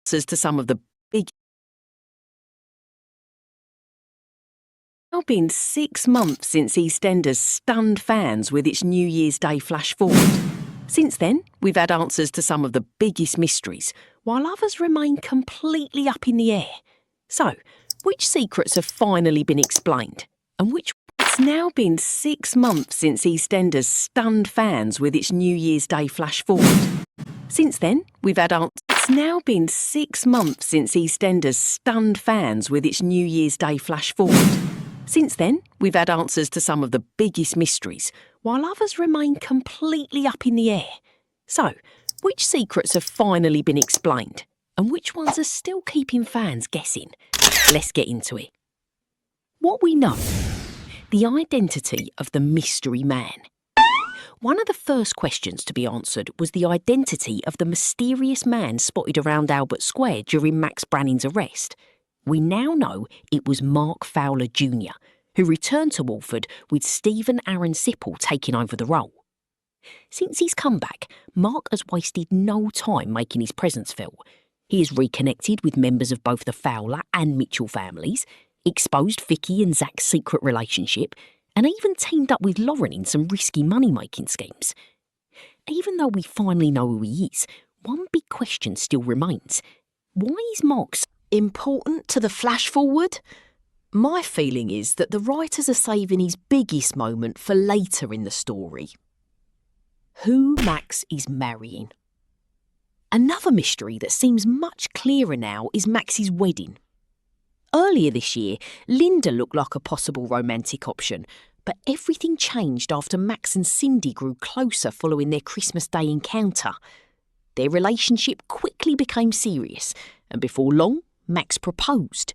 answers to some of the big. It's now been 6 months since EastEnders stunned fans with its New Year's Day flash forward. Since then, we've had answers to some of the biggest mysteries, while others remain completely up in the air. So, which secrets have finally been explained? And which? It's now been 6 months since EastEnders stunned fans with its New Year's Day flash forward. Since then, we've had answers. It's now been 6 months since EastEnders stunned fans with its New Year's Day flash forward. Since then, we've had answers to some of the biggest mysteries, while others remain completely up in the air. So, which secrets have finally been explained? And which ones are still keeping fans guessing? Let's get into it. What we know. The identity of the mystery man. One of the first questions to be answered was the identity of the mysterious man spotted around Albert Square during Max Branning's arrest. We now know it was Mark Fowler Jr., who returned to Walford with Stephen Aaron Sipple taking over the role. Since his comeback, Mark has wasted no time making his presence felt. He has reconnected with members of both the Fowler and Mitchell families, exposed Vicky and Zach's secret relationship, and even teamed up with Lauren in some risky money-making schemes. Even though we finally know who he is, one big question still remains. Why is Mark so important to the flash forward? My feeling is that the writers are saving his biggest moment for later in the story. Who Max is marrying. Another mystery that seems much clearer now is Max's wedding. Earlier this year, Linda looked like a possible romantic option, but everything changed after Max and Cindy grew closer following their Christmas Day encounter. Their relationship quickly became serious, and before long, Max proposed.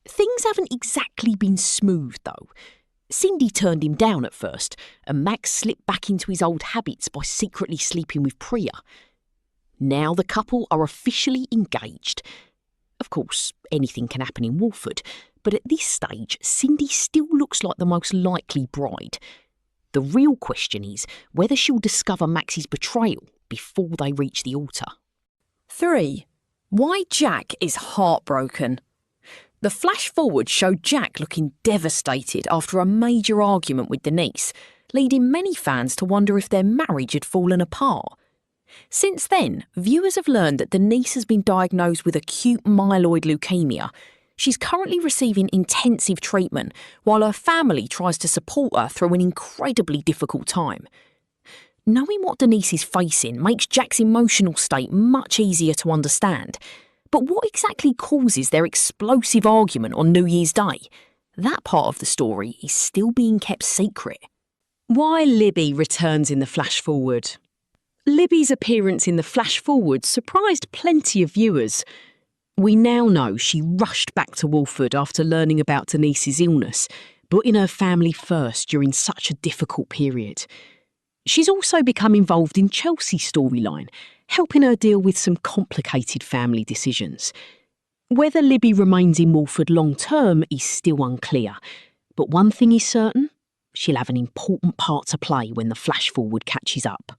Things haven't exactly been smooth, though. Cindy turned him down at first, and Max slipped back into his old habits by secretly sleeping with Priya. Now the couple are officially engaged. Of course, anything can happen in Walford, but at this stage, Cindy still looks like the most likely bride. The real question is whether she'll discover Max's betrayal before they reach the altar. 3. Why Jack is heartbroken. The flash forward showed Jack looking devastated after a major argument with Denise, leading many fans to wonder if their marriage had fallen apart. Since then, viewers have learned that Denise has been diagnosed with acute myeloid leukemia. She's currently receiving intensive treatment, while her family tries to support her through an incredibly difficult time. Knowing what Denise is facing makes Jack's emotional state much easier to understand. But what exactly causes their explosive argument on New Year's Day? That part of the story is still being kept secret. Why Libby returns in the flash forward. Libby's appearance in the flash forward surprised plenty of viewers. We now know she rushed back to Walford after learning about Denise's illness, putting her family first during such a difficult period. She's also become involved in Chelsea's storyline, helping her deal with some complicated family decisions. Whether Libby remains in Walford long term is still unclear, but one thing is certain, she'll have an important part to play when the flash forward catches up.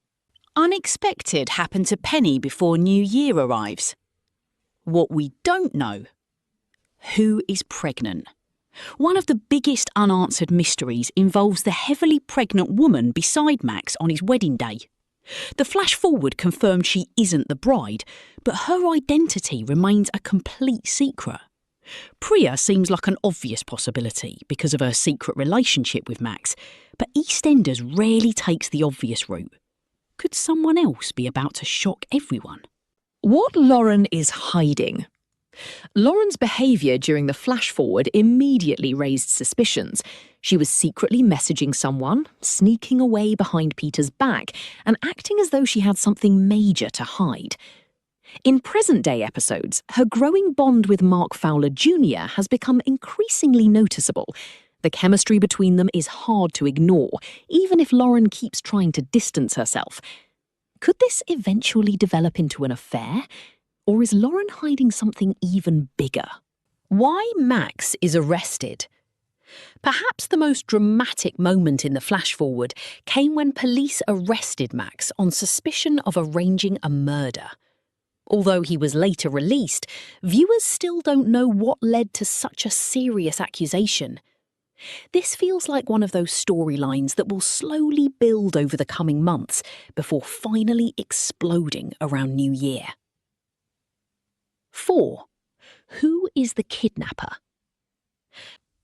Unexpected happened to Penny before New Year arrives. What we don't know. Who is pregnant? One of the biggest unanswered mysteries involves the heavily pregnant woman beside Max on his wedding day. The flash forward confirmed she isn't the bride, but her identity remains a complete secret. Priya seems like an obvious possibility because of her secret relationship with Max, but EastEnders rarely takes the obvious route. Could someone else be about to shock everyone? What Lauren is hiding. Lauren's behaviour during the flash forward immediately raised suspicions. She was secretly messaging someone, sneaking away behind Peter's back, and acting as though she had something major to hide. In present-day episodes, her growing bond with Mark Fowler Jr. has become increasingly noticeable. The chemistry between them is hard to ignore, even if Lauren keeps trying to distance herself. Could this eventually develop into an affair? Or is Lauren hiding something even bigger? Why Max is arrested. Perhaps the most dramatic moment in the flash forward came when police arrested Max on suspicion of arranging a murder. Although he was later released, viewers still don't know what led to such a serious accusation. This feels like one of those storylines that will slowly build over the coming months before finally exploding around New Year. 4. Who is the kidnapper?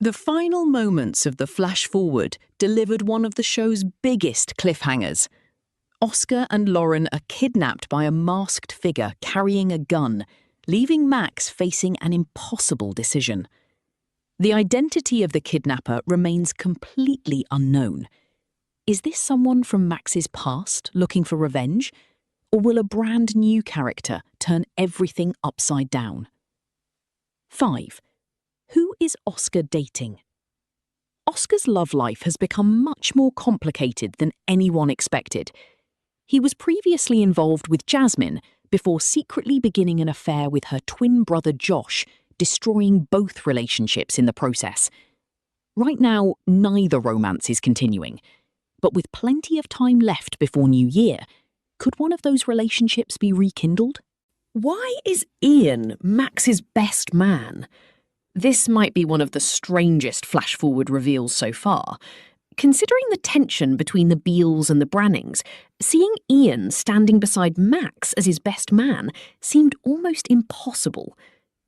The final moments of the flash forward delivered one of the show's biggest cliffhangers. Oscar and Lauren are kidnapped by a masked figure carrying a gun, leaving Max facing an impossible decision. The identity of the kidnapper remains completely unknown. Is this someone from Max's past looking for revenge? Or will a brand new character turn everything upside down? 5. Who is Oscar dating? Oscar's love life has become much more complicated than anyone expected. He was previously involved with Jasmine before secretly beginning an affair with her twin brother Josh, destroying both relationships in the process. Right now, neither romance is continuing, but with plenty of time left before New Year, could one of those relationships be rekindled? Why is Ian Max's best man? This might be one of the strangest flash-forward reveals so far. Considering the tension between the Beals and the Brannings, seeing Ian standing beside Max as his best man seemed almost impossible.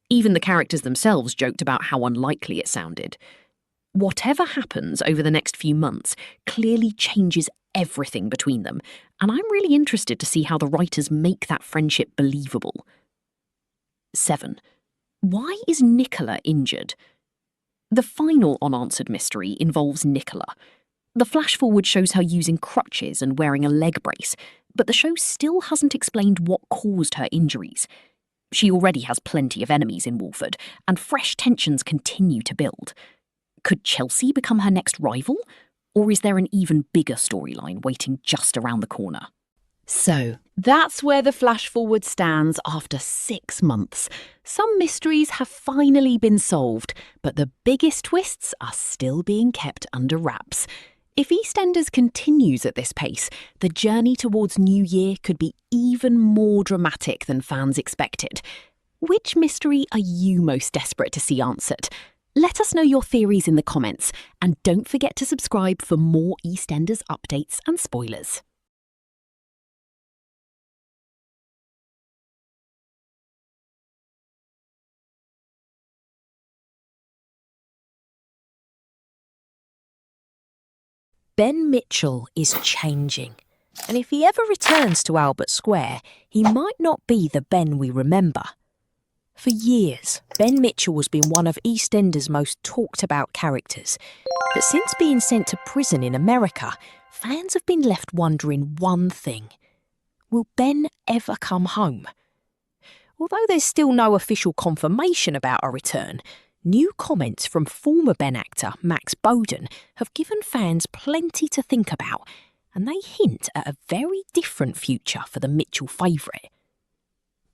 Even the characters themselves joked about how unlikely it sounded. Whatever happens over the next few months clearly changes everything between them, and I'm really interested to see how the writers make that friendship believable. 7. Why is Nicola injured? The final unanswered mystery involves Nicola. The flash-forward shows her using crutches and wearing a leg brace, but the show still hasn't explained what caused her injuries. She already has plenty of enemies in Walford, and fresh tensions continue to build. Could Chelsea become her next rival? Or is there an even bigger storyline waiting just around the corner? So, that's where the flash forward stands after 6 months. Some mysteries have finally been solved, but the biggest twists are still being kept under wraps. If EastEnders continues at this pace, the journey towards New Year could be even more dramatic than fans expected. Which mystery are you most desperate to see answered? Let us know your theories in the comments, and don't forget to subscribe for more EastEnders updates and spoilers. Ben Mitchell is changing, and if he ever returns to Albert Square, he might not be the Ben we remember. For years, Ben Mitchell has been one of EastEnders' most talked about characters, but since being sent to prison in America, fans have been left wondering one thing. Will Ben ever come home? Although there's still no official confirmation about a return, new comments from former Ben actor Max Bowden have given fans plenty to think about, and they hint at a very different future for the Mitchell favourite.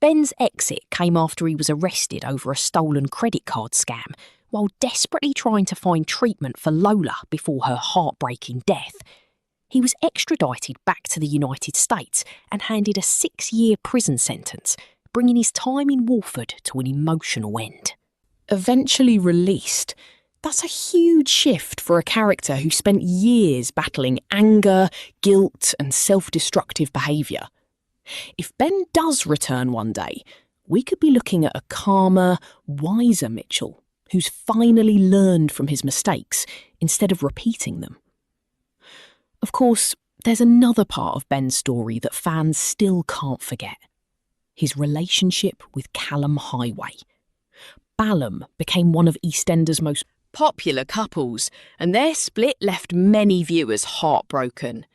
Ben's exit came after he was arrested over a stolen credit card scam, while desperately trying to find treatment for Lola before her heartbreaking death. He was extradited back to the United States and handed a 6-year prison sentence, bringing his time in Walford to an emotional end. Eventually released, that's a huge shift for a character who spent years battling anger, guilt, and self-destructive behaviour. If Ben does return one day, we could be looking at a calmer, wiser Mitchell who's finally learned from his mistakes instead of repeating them. Of course, there's another part of Ben's story that fans still can't forget: his relationship with Callum Highway. Ballum became one of EastEnders' most popular couples, and their split left many viewers heartbroken.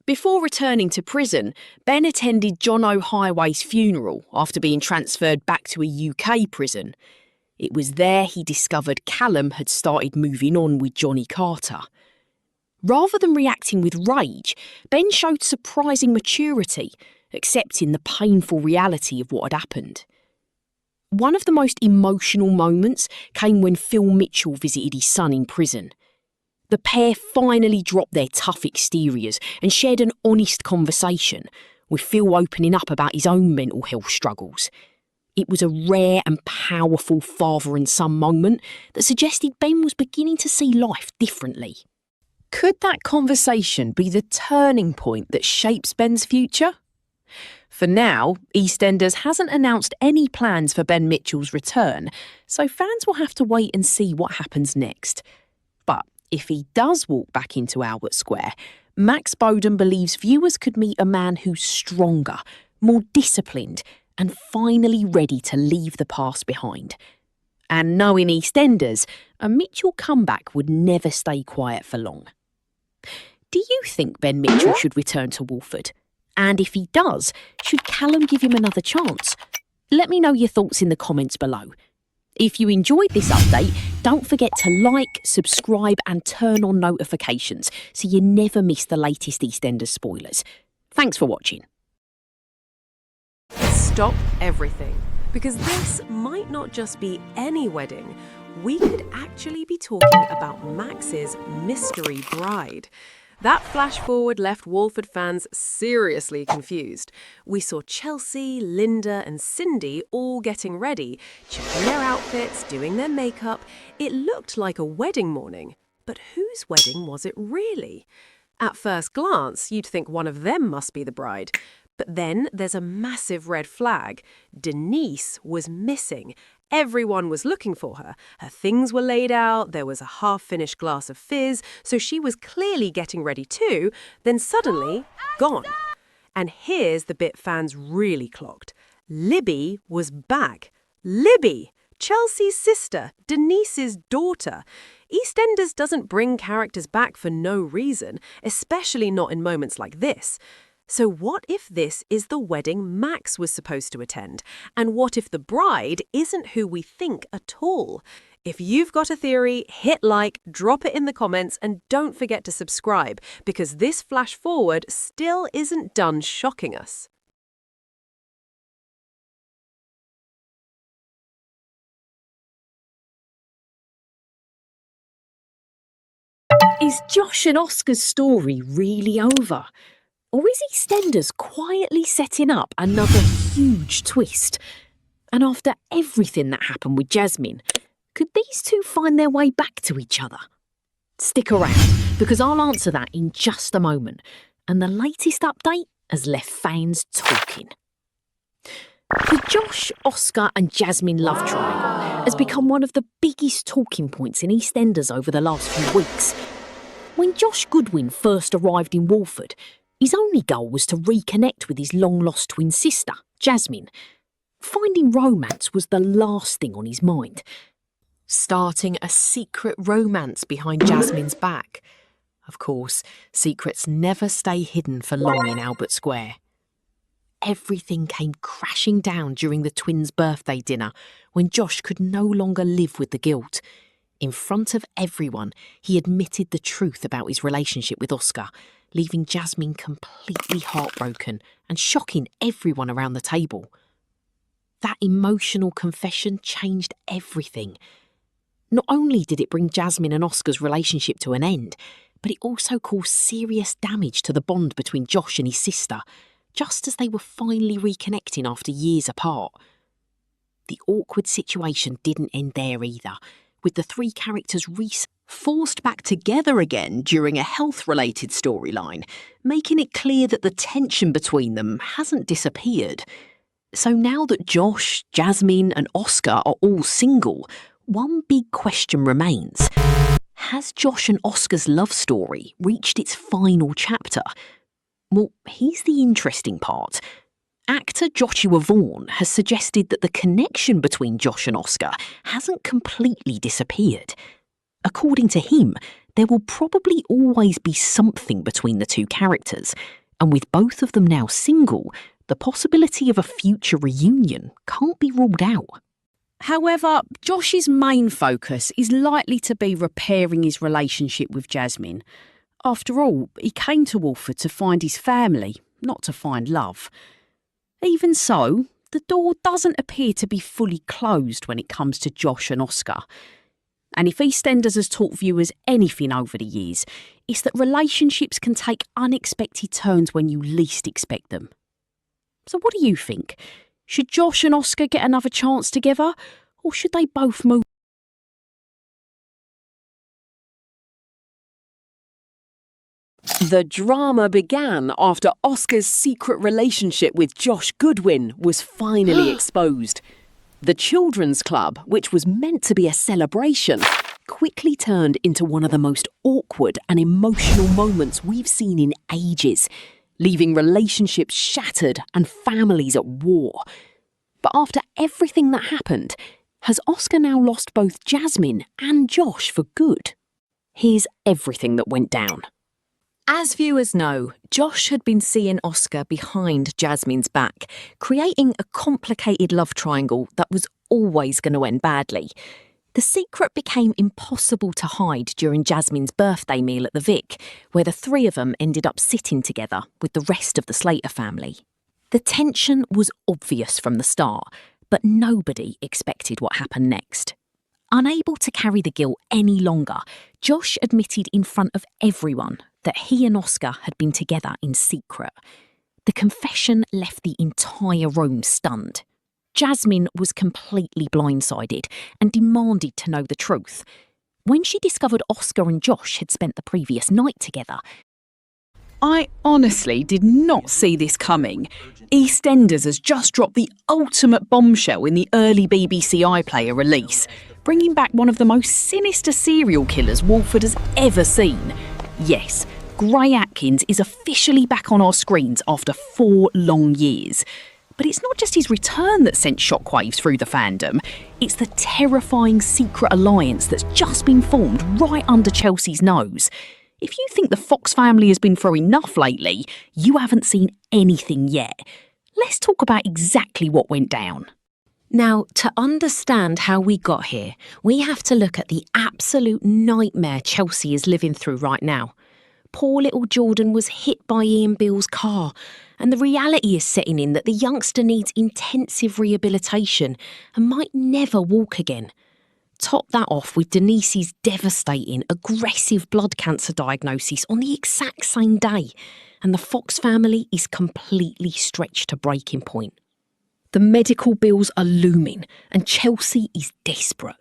Before returning to prison, Ben attended John O'Highway's funeral after being transferred back to a UK prison. It was there he discovered Callum had started moving on with Johnny Carter. Rather than reacting with rage, Ben showed surprising maturity, accepting the painful reality of what had happened. One of the most emotional moments came when Phil Mitchell visited his son in prison. The pair finally dropped their tough exteriors and shared an honest conversation, with Phil opening up about his own mental health struggles. It was a rare and powerful father and son moment that suggested Ben was beginning to see life differently. Could that conversation be the turning point that shapes Ben's future? For now, EastEnders hasn't announced any plans for Ben Mitchell's return, so fans will have to wait and see what happens next. But if he does walk back into Albert Square, Max Bowden believes viewers could meet a man who's stronger, more disciplined, and finally ready to leave the past behind. And knowing EastEnders, a Mitchell comeback would never stay quiet for long. Do you think Ben Mitchell should return to Walford? And if he does, should Callum give him another chance? Let me know your thoughts in the comments below. If you enjoyed this update, don't forget to like, subscribe and turn on notifications so you never miss the latest EastEnders spoilers. Thanks for watching. Stop everything, because this might not just be any wedding. We could actually be talking about Max's mystery bride. That flash forward left Walford fans seriously confused. We saw Chelsea, Linda and Cindy all getting ready, checking their outfits, doing their makeup. It looked like a wedding morning. But whose wedding was it really? At first glance, you'd think one of them must be the bride. But then there's a massive red flag. Denise was missing. Everyone was looking for her. Her things were laid out, there was a half-finished glass of fizz, so she was clearly getting ready too, then suddenly, gone. And here's the bit fans really clocked. Libby was back. Libby! Chelsea's sister, Denise's daughter. EastEnders doesn't bring characters back for no reason, especially not in moments like this. So what if this is the wedding Max was supposed to attend? And what if the bride isn't who we think at all? If you've got a theory, hit like, drop it in the comments, and don't forget to subscribe, because this flash forward still isn't done shocking us. Is Josh and Oscar's story really over? Or is EastEnders quietly setting up another huge twist? And after everything that happened with Jasmine, could these two find their way back to each other? Stick around, because I'll answer that in just a moment. And the latest update has left fans talking. The Josh, Oscar and Jasmine love triangle has become one of the biggest talking points in EastEnders over the last few weeks. When Josh Goodwin first arrived in Walford, his only goal was to reconnect with his long-lost twin sister, Jasmine. Finding romance was the last thing on his mind. Starting a secret romance behind Jasmine's back. Of course, secrets never stay hidden for long in Albert Square. Everything came crashing down during the twins' birthday dinner when Josh could no longer live with the guilt. In front of everyone, he admitted the truth about his relationship with Oscar, leaving Jasmine completely heartbroken and shocking everyone around the table. That emotional confession changed everything. Not only did it bring Jasmine and Oscar's relationship to an end, but it also caused serious damage to the bond between Josh and his sister, just as they were finally reconnecting after years apart. The awkward situation didn't end there either, with the three characters forced back together again during a health-related storyline, making it clear that the tension between them hasn't disappeared. So now that Josh, Jasmine and Oscar are all single, one big question remains. Has Josh and Oscar's love story reached its final chapter? Well, here's the interesting part. Actor Joshua Vaughan has suggested that the connection between Josh and Oscar hasn't completely disappeared. According to him, there will probably always be something between the two characters, and with both of them now single, the possibility of a future reunion can't be ruled out. However, Josh's main focus is likely to be repairing his relationship with Jasmine. After all, he came to Walford to find his family, not to find love. Even so, the door doesn't appear to be fully closed when it comes to Josh and Oscar. And if EastEnders has taught viewers anything over the years, it's that relationships can take unexpected turns when you least expect them. So what do you think? Should Josh and Oscar get another chance together, or should they both move? The drama began after Oscar's secret relationship with Josh Goodwin was finally exposed. The children's club, which was meant to be a celebration, quickly turned into one of the most awkward and emotional moments we've seen in ages, leaving relationships shattered and families at war. But after everything that happened, has Oscar now lost both Jasmine and Josh for good? Here's everything that went down. As viewers know, Josh had been seeing Oscar behind Jasmine's back, creating a complicated love triangle that was always going to end badly. The secret became impossible to hide during Jasmine's birthday meal at the Vic, where the three of them ended up sitting together with the rest of the Slater family. The tension was obvious from the start, but nobody expected what happened next. Unable to carry the guilt any longer, Josh admitted in front of everyone that he and Oscar had been together in secret. The confession left the entire room stunned. Jasmine was completely blindsided and demanded to know the truth. When she discovered Oscar and Josh had spent the previous night together, I honestly did not see this coming. EastEnders has just dropped the ultimate bombshell in the early BBC iPlayer release, bringing back one of the most sinister serial killers Walford has ever seen. Yes, Gray Atkins is officially back on our screens after 4 long years. But it's not just his return that sent shockwaves through the fandom, it's the terrifying secret alliance that's just been formed right under Chelsea's nose. If you think the Fox family has been through enough lately, you haven't seen anything yet. Let's talk about exactly what went down. Now, to understand how we got here, we have to look at the absolute nightmare Chelsea is living through right now. Poor little Jordan was hit by Ian Beale's car, and the reality is setting in that the youngster needs intensive rehabilitation and might never walk again. Top that off with Denise's devastating, aggressive blood cancer diagnosis on the exact same day, and the Fox family is completely stretched to breaking point. The medical bills are looming, and Chelsea is desperate.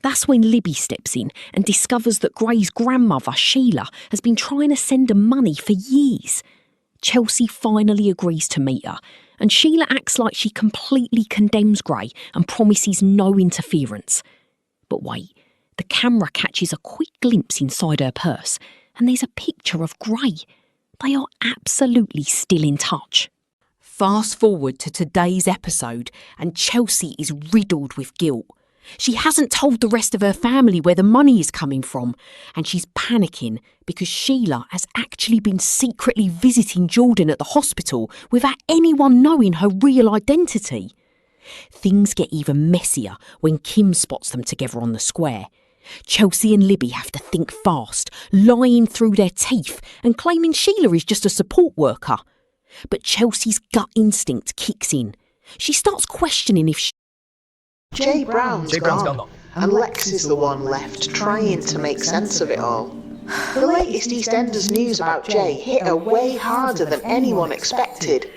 That's when Libby steps in and discovers that Gray's grandmother, Sheila, has been trying to send her money for years. Chelsea finally agrees to meet her, and Sheila acts like she completely condemns Gray and promises no interference. But wait, the camera catches a quick glimpse inside her purse, and there's a picture of Gray. They are absolutely still in touch. Fast forward to today's episode, and Chelsea is riddled with guilt. She hasn't told the rest of her family where the money is coming from, and she's panicking because Sheila has actually been secretly visiting Jordan at the hospital without anyone knowing her real identity. Things get even messier when Kim spots them together on the square. Chelsea and Libby have to think fast, lying through their teeth and claiming Sheila is just a support worker. But Chelsea's gut instinct kicks in. She starts questioning if Jay Brown's gone, and Lex is the one left trying to make sense of it all. The latest EastEnders news about Jay hit her way harder than anyone expected.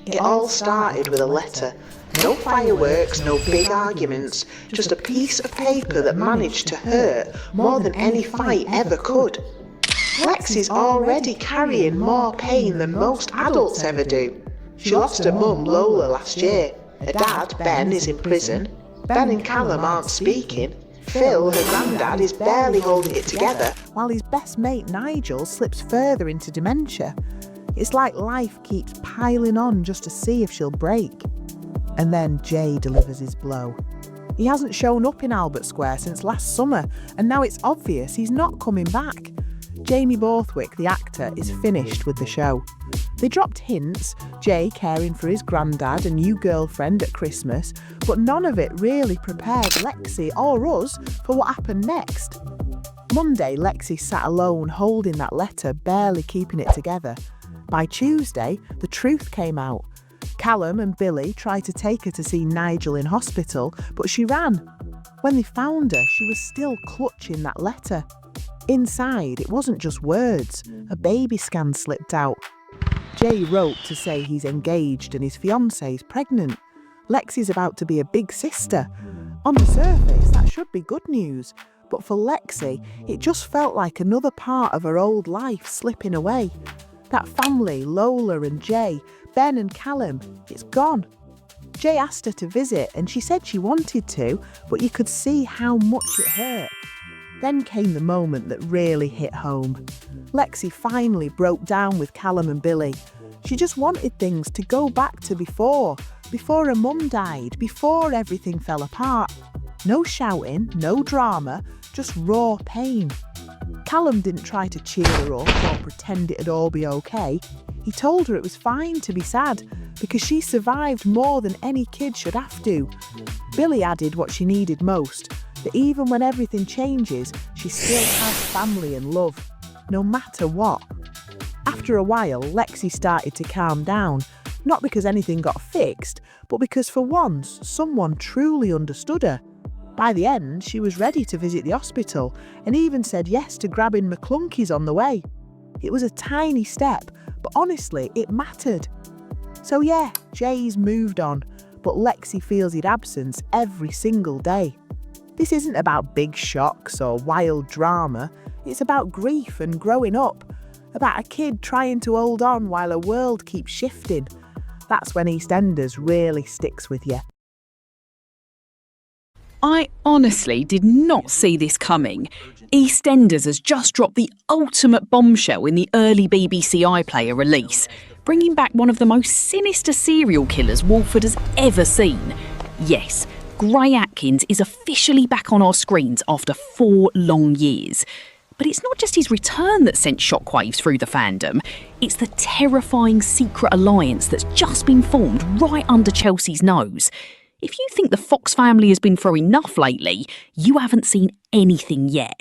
It all started with a letter. No fireworks, no big arguments, just a piece of paper that managed to hurt more than any fight ever could. Lex is already carrying more pain than most adults ever do. She lost her mum, Lola, last year. Her dad, Ben, is in prison. Ben and Callum aren't speaking. Phil, her granddad, is barely holding it together, while his best mate Nigel slips further into dementia. It's like life keeps piling on just to see if she'll break. And then Jay delivers his blow. He hasn't shown up in Albert Square since last summer, and now it's obvious he's not coming back. Jamie Borthwick, the actor, is finished with the show. They dropped hints, Jay caring for his granddad and new girlfriend at Christmas, but none of it really prepared Lexi or us for what happened next. Monday, Lexi sat alone holding that letter, barely keeping it together. By Tuesday, the truth came out. Callum and Billy tried to take her to see Nigel in hospital, but she ran. When they found her, she was still clutching that letter. Inside, it wasn't just words. A baby scan slipped out. Jay wrote to say he's engaged and his fiancée is pregnant. Lexi's about to be a big sister. On the surface, that should be good news, but for Lexi, it just felt like another part of her old life slipping away. That family, Lola and Jay, Ben and Callum, it's gone. Jay asked her to visit and she said she wanted to, but you could see how much it hurt. Then came the moment that really hit home. Lexi finally broke down with Callum and Billy. She just wanted things to go back to before her mum died, before everything fell apart. No shouting, no drama, just raw pain. Callum didn't try to cheer her up or pretend it'd all be okay. He told her it was fine to be sad because she survived more than any kid should have to. Billy added what she needed most, that even when everything changes, she still has family and love, no matter what. After a while, Lexi started to calm down, not because anything got fixed, but because for once, someone truly understood her. By the end, she was ready to visit the hospital and even said yes to grabbing McClunky's on the way. It was a tiny step, but honestly, it mattered. So yeah, Jay's moved on, but Lexi feels his absence every single day. This isn't about big shocks or wild drama. It's about grief and growing up, about a kid trying to hold on while a world keeps shifting. That's when EastEnders really sticks with you. I honestly did not see this coming. EastEnders has just dropped the ultimate bombshell in the early BBC iPlayer release, bringing back one of the most sinister serial killers Walford has ever seen. Yes, Gray Atkins is officially back on our screens after 4 long years. But it's not just his return that sent shockwaves through the fandom, it's the terrifying secret alliance that's just been formed right under Chelsea's nose. If you think the Fox family has been through enough lately, you haven't seen anything yet.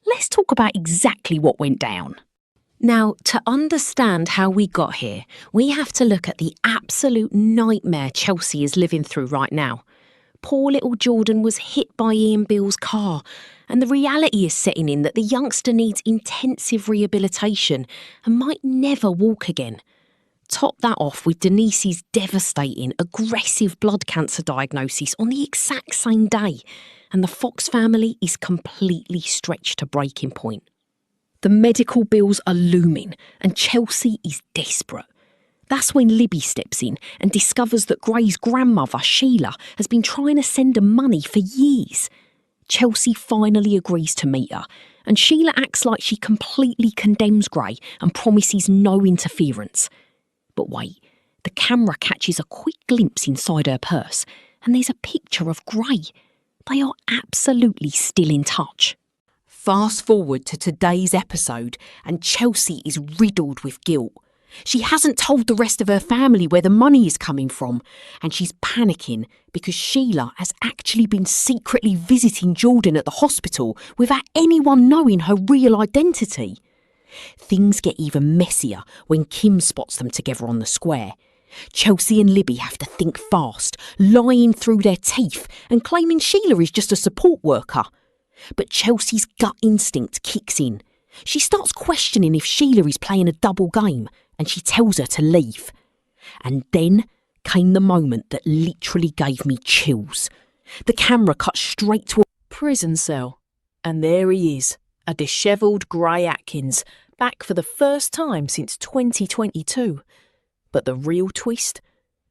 Let's talk about exactly what went down. Now, to understand how we got here, we have to look at the absolute nightmare Chelsea is living through right now. Poor little Jordan was hit by Ian Beale's car, and the reality is setting in that the youngster needs intensive rehabilitation and might never walk again. Top that off with Denise's devastating, aggressive blood cancer diagnosis on the exact same day, and the Fox family is completely stretched to breaking point. The medical bills are looming, and Chelsea is desperate. That's when Libby steps in and discovers that Gray's grandmother, Sheila, has been trying to send her money for years. Chelsea finally agrees to meet her, and Sheila acts like she completely condemns Gray and promises no interference. But wait, the camera catches a quick glimpse inside her purse, and there's a picture of Gray. They are absolutely still in touch. Fast forward to today's episode, and Chelsea is riddled with guilt. She hasn't told the rest of her family where the money is coming from, and she's panicking because Sheila has actually been secretly visiting Jordan at the hospital without anyone knowing her real identity. Things get even messier when Kim spots them together on the square. Chelsea and Libby have to think fast, lying through their teeth and claiming Sheila is just a support worker. But Chelsea's gut instinct kicks in. She starts questioning if Sheila is playing a double game, and she tells her to leave. And then came the moment that literally gave me chills. The camera cut straight to a prison cell, and there he is, a dishevelled Gray Atkins, back for the first time since 2022. But the real twist?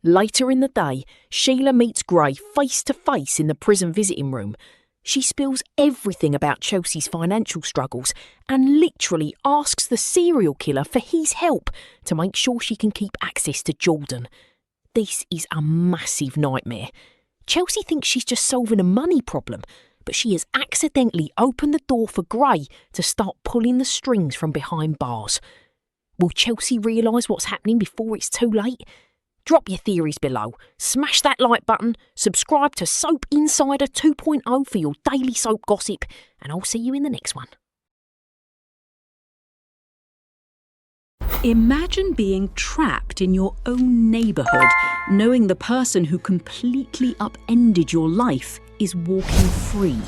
Later in the day, Sheila meets Gray face to face in the prison visiting room. She spills everything about Chelsea's financial struggles and literally asks the serial killer for his help to make sure she can keep access to Jordan. This is a massive nightmare. Chelsea thinks she's just solving a money problem, but she has accidentally opened the door for Gray to start pulling the strings from behind bars. Will Chelsea realise what's happening before it's too late? Drop your theories below, smash that like button, subscribe to Soap Insider 2.0 for your daily soap gossip, and I'll see you in the next one. Imagine being trapped in your own neighbourhood, knowing the person who completely upended your life is walking free.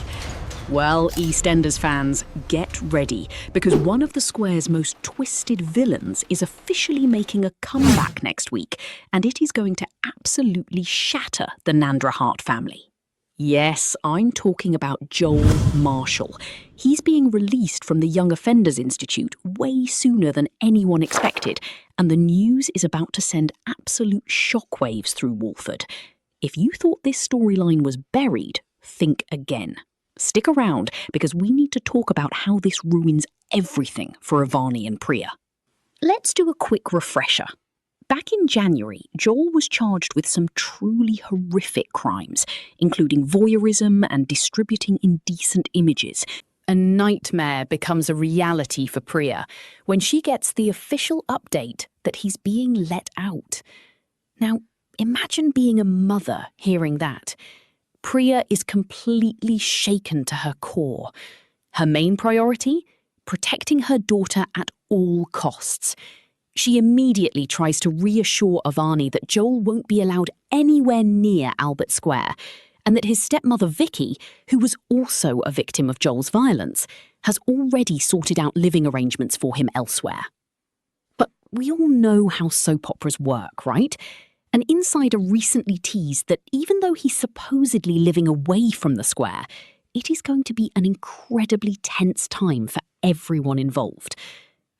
Well, EastEnders fans, get ready, because one of the square's most twisted villains is officially making a comeback next week, and it is going to absolutely shatter the Nandra Hart family. Yes, I'm talking about Joel Marshall. He's being released from the Young Offenders Institute way sooner than anyone expected, and the news is about to send absolute shockwaves through Walford. If you thought this storyline was buried, think again. Stick around, because we need to talk about how this ruins everything for Avani and Priya. Let's do a quick refresher. Back in January, Joel was charged with some truly horrific crimes, including voyeurism and distributing indecent images. A nightmare becomes a reality for Priya when she gets the official update that he's being let out. Now, imagine being a mother hearing that. Priya is completely shaken to her core. Her main priority? Protecting her daughter at all costs. She immediately tries to reassure Avani that Joel won't be allowed anywhere near Albert Square, and that his stepmother Vicky, who was also a victim of Joel's violence, has already sorted out living arrangements for him elsewhere. But we all know how soap operas work, right? An insider recently teased that even though he's supposedly living away from the square, it is going to be an incredibly tense time for everyone involved.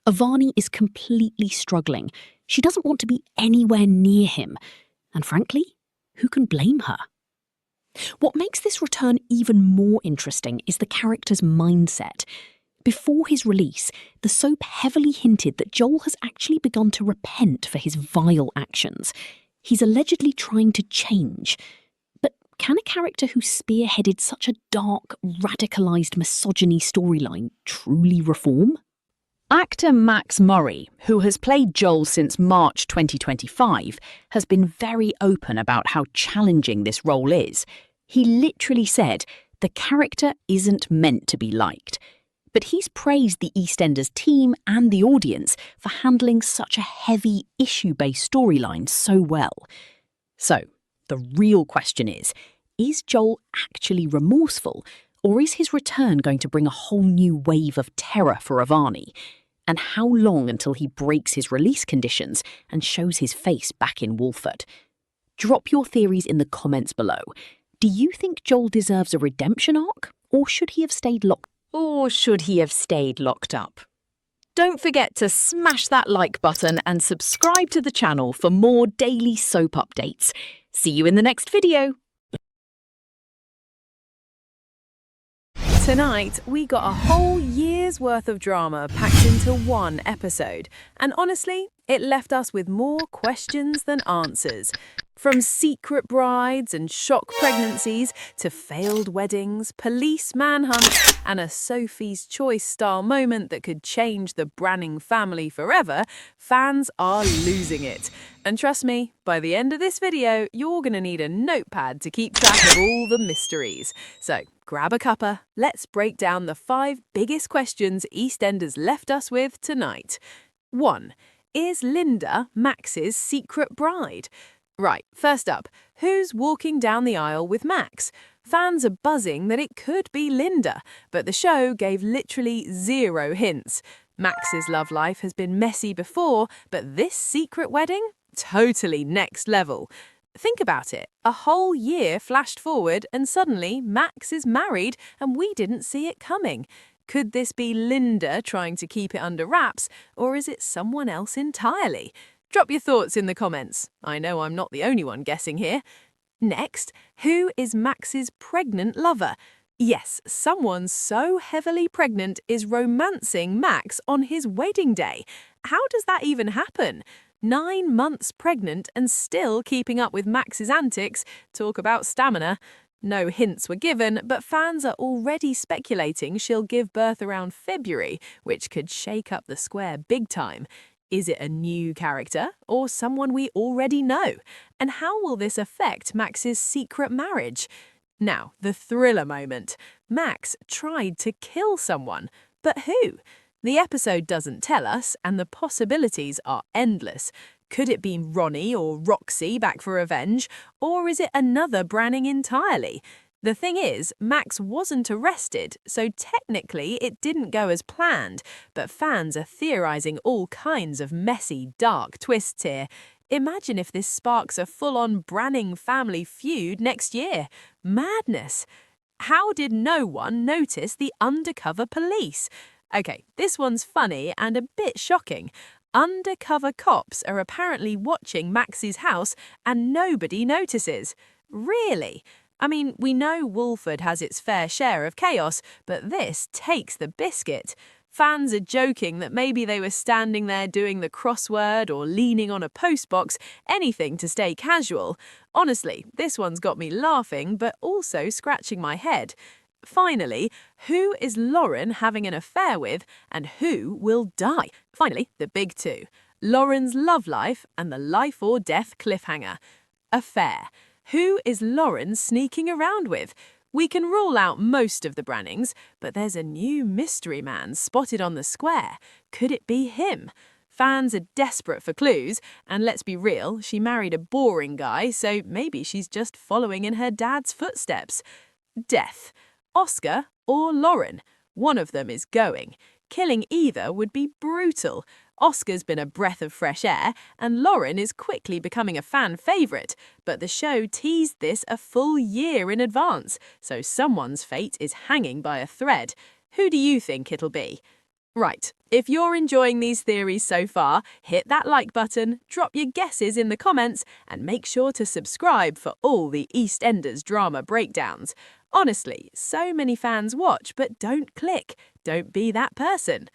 Avani is completely struggling. She doesn't want to be anywhere near him. And frankly, who can blame her? What makes this return even more interesting is the character's mindset. Before his release, the soap heavily hinted that Joel has actually begun to repent for his vile actions. He's allegedly trying to change. But can a character who spearheaded such a dark, radicalised misogyny storyline truly reform? Actor Max Murray, who has played Joel since March 2025, has been very open about how challenging this role is. He literally said, the character isn't meant to be liked. But he's praised the EastEnders team and the audience for handling such a heavy issue-based storyline so well. So, the real question is Joel actually remorseful, or is his return going to bring a whole new wave of terror for Avani? And how long until he breaks his release conditions and shows his face back in Walford? Drop your theories in the comments below. Do you think Joel deserves a redemption arc, or should he have stayed locked up? Don't forget to smash that like button and subscribe to the channel for more daily soap updates. See you in the next video. Tonight, we got a whole year's worth of drama packed into one episode. And honestly, it left us with more questions than answers. From secret brides and shock pregnancies to failed weddings, police manhunts, and a Sophie's Choice style moment that could change the Branning family forever, fans are losing it. And trust me, by the end of this video, you're going to need a notepad to keep track of all the mysteries. So grab a cuppa, let's break down the 5 biggest questions EastEnders left us with tonight. 1. Is Linda Max's secret bride? Right, first up, who's walking down the aisle with Max? Fans are buzzing that it could be Linda, but the show gave literally 0 hints. Max's love life has been messy before, but this secret wedding? Totally next level. Think about it. A whole year flashed forward and suddenly Max is married and we didn't see it coming. Could this be Linda trying to keep it under wraps, or is it someone else entirely? Drop your thoughts in the comments. I know I'm not the only one guessing here. Next, who is Max's pregnant lover? Yes, someone so heavily pregnant is romancing Max on his wedding day. How does that even happen? 9 months pregnant and still keeping up with Max's antics. Talk about stamina. No hints were given, but fans are already speculating she'll give birth around February, which could shake up the square big time. Is it a new character or someone we already know? And how will this affect Max's secret marriage? Now, the thriller moment. Max tried to kill someone, but who? The episode doesn't tell us, and the possibilities are endless. Could it be Ronnie or Roxy back for revenge? Or is it another Branning entirely? The thing is, Max wasn't arrested, so technically it didn't go as planned, but fans are theorising all kinds of messy, dark twists here. Imagine if this sparks a full-on Branning family feud next year. Madness! How did no one notice the undercover police? Okay, this one's funny and a bit shocking. Undercover cops are apparently watching Max's house and nobody notices. Really? I mean, we know Wolford has its fair share of chaos, but this takes the biscuit. Fans are joking that maybe they were standing there doing the crossword or leaning on a postbox, anything to stay casual. Honestly, this one's got me laughing, but also scratching my head. Finally, who is Lauren having an affair with and who will die? Finally, the big two. Lauren's love life and the life or death cliffhanger. Affair. Who is Lauren sneaking around with? We can rule out most of the Brannings, but there's a new mystery man spotted on the square. Could it be him? Fans are desperate for clues, and let's be real, she married a boring guy, so maybe she's just following in her dad's footsteps. Death. Oscar or Lauren? One of them is going. Killing either would be brutal. Oscar's been a breath of fresh air, and Lauren is quickly becoming a fan favourite, but the show teased this a full year in advance, so someone's fate is hanging by a thread. Who do you think it'll be? Right, if you're enjoying these theories so far, hit that like button, drop your guesses in the comments, and make sure to subscribe for all the EastEnders drama breakdowns. Honestly, so many fans watch but don't click. Don't be that person.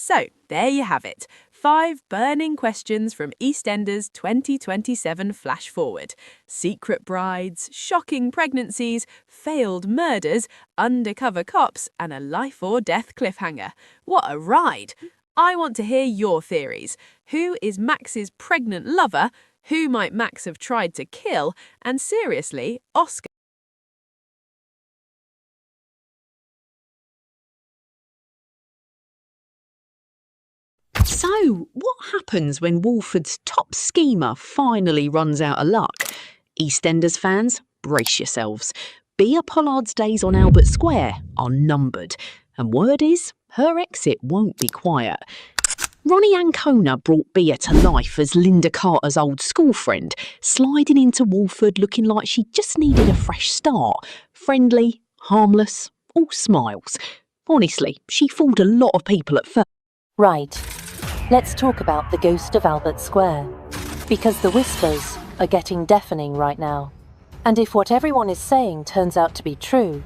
So, there you have it. 5 burning questions from EastEnders 2027 Flash Forward. Secret brides, shocking pregnancies, failed murders, undercover cops, and a life or death cliffhanger. What a ride! I want to hear your theories. Who is Max's pregnant lover? Who might Max have tried to kill? And seriously, Oscar. So, what happens when Wolford's top schemer finally runs out of luck? EastEnders fans, brace yourselves. Bea Pollard's days on Albert Square are numbered, and word is her exit won't be quiet. Ronnie Ancona brought Bea to life as Linda Carter's old school friend, sliding into Wolford looking like she just needed a fresh start. Friendly, harmless, all smiles. Honestly, she fooled a lot of people at first. Right. Let's talk about the ghost of Albert Square. Because the whispers are getting deafening right now. And if what everyone is saying turns out to be true,